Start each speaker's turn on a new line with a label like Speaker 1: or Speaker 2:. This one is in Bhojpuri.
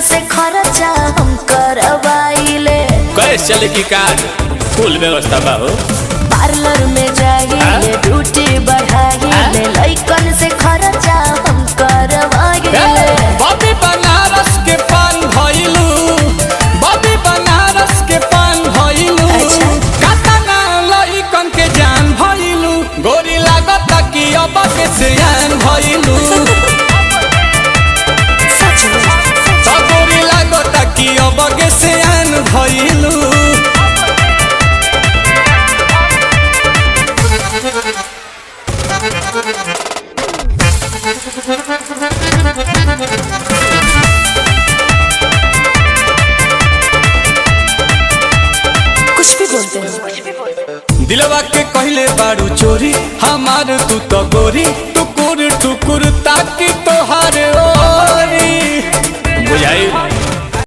Speaker 1: से खर्चा हम करवाइले।
Speaker 2: कैसे चले की कार फुल व्यवस्था बा हो।
Speaker 1: पार्लर में जाइले ड्यूटी बढ़ाइले लइकन से खर्चा हम करवाइले।
Speaker 2: बॉबी बनारस के पान भइलू, बॉबी बनारस के पान भइलू। कातना लइकन के जान भइलू, गोरी लागत कि अब के सियान भइलू। तो गोरी लागत कि अब के सियान भइलू।
Speaker 1: कुछ भी बोलते हैं।
Speaker 2: दिलवा के कहले बारू चोरी हमार तू तो गोरी, टुकुर टुकुर ताकि तोहार